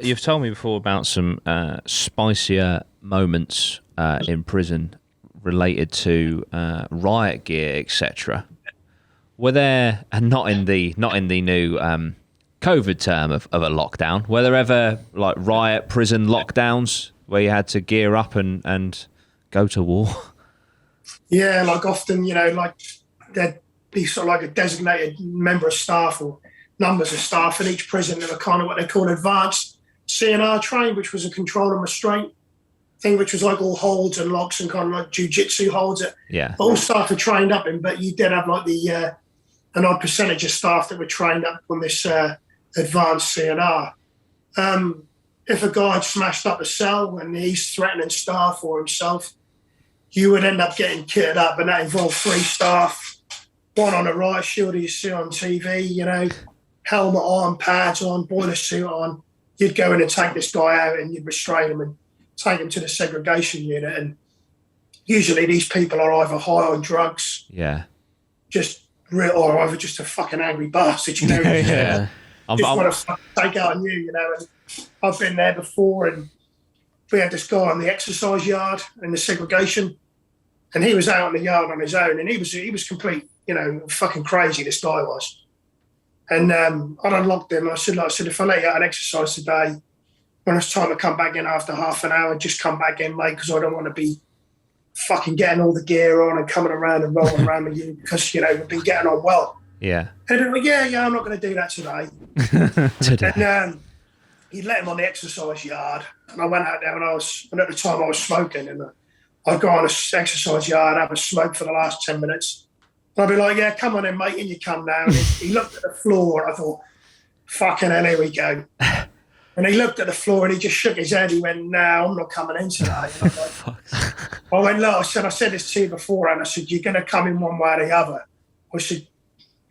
you've told me before about some spicier moments in prison related to riot gear, etc. Were there, and not in the new COVID term of a lockdown, were there ever like riot prison lockdowns where you had to gear up and go to war? Yeah, like often, like there'd be sort of like a designated member of staff or numbers of staff in each prison that were kind of what they call advanced CNR trained, which was a control and restraint thing, which was like all holds and locks and kind of like jiu-jitsu holds that all staff were trained up in, but you did have like an odd percentage of staff that were trained up on this advanced CNR. If a guy had smashed up a cell and he's threatening staff or himself, you would end up getting kitted up, and that involved 3 staff, one on a riot shield you see on TV, helmet on, pads on, boiler suit on. You'd go in and take this guy out and you'd restrain him and take him to the segregation unit. And usually these people are either high on drugs, or either just a fucking angry bastard, Just want to take out on you, And I've been there before, and we had this guy on the exercise yard in the segregation, and he was out in the yard on his own, and he was complete, fucking crazy. This guy was, and I unlocked him. I said, if I let you out and exercise today, when it's time to come back in after half an hour, just come back in, mate, because I don't want to be fucking getting all the gear on and coming around and rolling around with you because we've been getting on well. Yeah. And they're like, yeah, I'm not going to do that today. And he let him on the exercise yard, and I went out there, and at the time I was smoking, and I'd go on an exercise yard, have a smoke for the last 10 minutes. And I'd be like, yeah, come on in, mate, and you come down. And he looked at the floor, and I thought, fucking hell, here we go. And he looked at the floor, and he just shook his head. He went, no, I'm not coming in today. I went, look, I said this to you before, and I said, you're going to come in one way or the other. I said,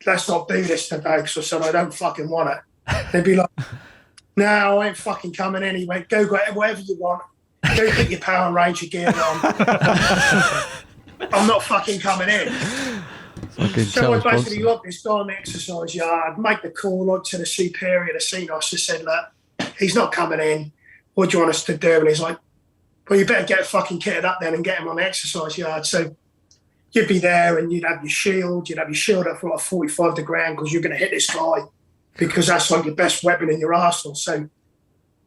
let's not do this today, because I said, I don't fucking want it. They'd be like, no, I ain't fucking coming in. He went, go whatever you want. Go put your Power Ranger gear on. I'm not fucking coming in. So I basically locked this guy in the exercise yard, make the call to the superior, the senior. I just said, look, he's not coming in. What do you want us to do? And he's like, well, you better get fucking kitted up then and get him on the exercise yard. So you'd be there and you'd have your shield. You'd have your shield up for like 45 degree angles. You're going to hit this guy because that's like your best weapon in your arsenal. So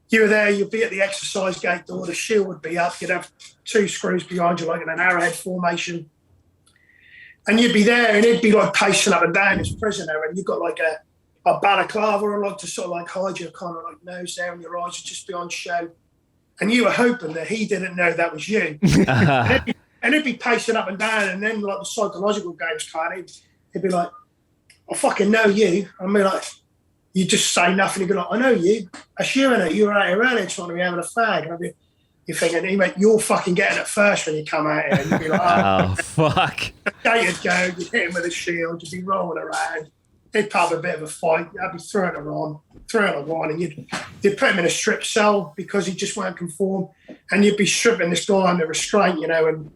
you were there, you'd be at the exercise gate door, the shield would be up, you'd have 2 screws behind you like in an arrowhead formation. And you'd be there and he'd be like pacing up and down as a prisoner, and you've got like a balaclava on, like to sort of like hide your kind of like nose there and your eyes would just be on show. And you were hoping that he didn't know that was you. And he'd be pacing up and down, and then like the psychological games kind, he'd be like, I fucking know you. I mean, like, you just say nothing. You'd be like, I know you. That's you, innit? You were out here earlier trying to be having a fag. And you're thinking, you're fucking getting it first when you come out here. And you'd be like, oh, fuck. The day you'd go, you'd hit him with a shield, you'd be rolling around. He'd have a bit of a fight. I'd be throwing her on, and you'd put him in a strip cell because he just won't conform. And you'd be stripping this guy under restraint, and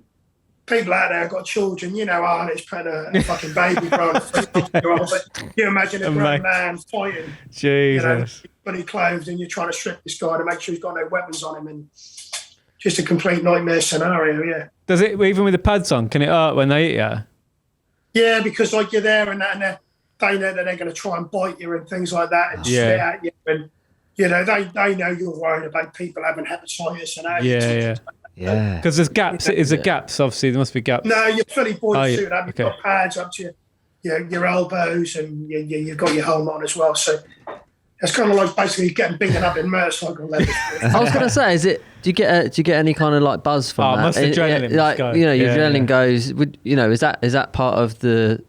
people out there have got children, Arnott's putting a fucking baby growing a 3-year-old, but you imagine a grown man fighting, Jesus, fully clothed, and you're trying to strip this guy to make sure he's got no weapons on him, and just a complete nightmare scenario. Yeah. Does it, even with the pads on, can it hurt when they eat you? Yeah, because like you're there and they know that they're going to try and bite you and things like that and spit at you, and they know you're worried about people having hepatitis and AIDS. Yeah, because there's gaps. Is there gaps? Obviously, there must be gaps. No, you're fully boiled suit. You've got pads up to your elbows, and you've got your helmet on as well. So it's kind of like basically getting beaten up in motorcycle leather. I was going to say, do you get any kind of like buzz from that? Must adrenaline go. Your adrenaline goes. Is that part of the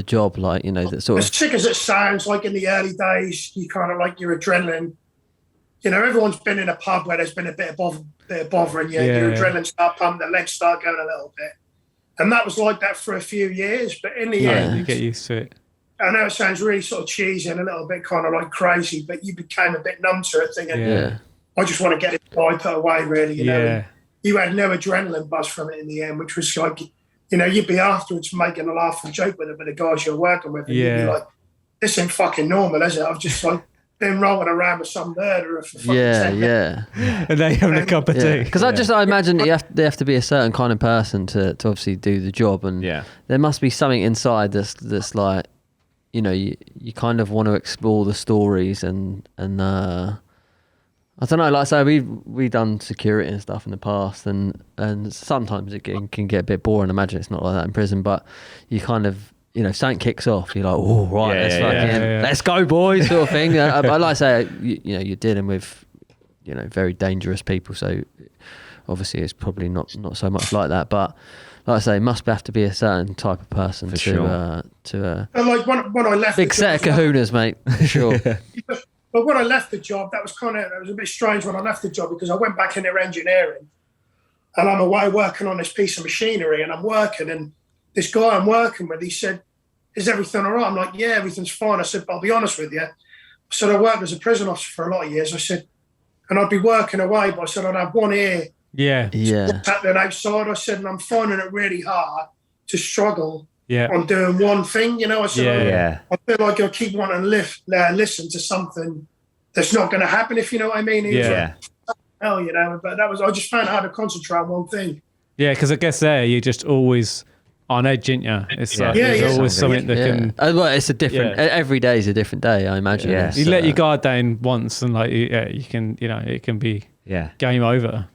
job? Like that sort of. As sick as it sounds, like in the early days, you kind of like your adrenaline. Everyone's been in a pub where there's been a bit of bother, and your adrenaline start pumping, the legs start going a little bit. And that was like that for a few years, but in the end... you get used to it. I know it sounds really sort of cheesy and a little bit kind of like crazy, but you became a bit numb to it, thinking, I just want to get this guy put away, really, You had no adrenaline buzz from it in the end, which was like, you'd be afterwards making a laugh and joke with it with the guys you're working with, and you'd be like, this ain't fucking normal, is it? I've just like been rolling around with some murderer for fucking 10 yeah. And they having a cup of tea. Because I imagine they have to be a certain kind of person to obviously do the job, and there must be something inside that's like, you know, you kind of want to explore the stories and I don't know, like I say, we've done security and stuff in the past, and sometimes it can get a bit boring. I imagine it's not like that in prison, but you kind of, you know, something kicks off. You're like, oh, right, let's go, boys, sort of thing. But like I say, you know, you're dealing with, you know, very dangerous people, so obviously it's probably not so much like that. But like I say, must have to be a certain type of person to like when I left, big set of kahunas, mate. Sure. But when I left the job, that was a bit strange when I left the job, because I went back in there engineering, and I'm away working on this piece of machinery, and I'm working, and this guy I'm working with, he said, "Is everything all right?" I'm like, "Yeah, everything's fine." I said, "But I'll be honest with you." I said, "I worked as a prison officer for a lot of years." I said, and I'd be working away, but I said, I'd have one ear happening outside. I said, and I'm finding it really hard to struggle on doing one thing, you know. I said, I feel like I keep wanting to listen to something that's not going to happen, if you know what I mean. Hell, you know, but I just found out how to concentrate on one thing. Yeah, because I guess you're just always on edge, ain't you? It's like there's always something that can. Well, it's a different. Every day is a different day, I imagine. You let your guard down once, and like you can, you know, it can be game over.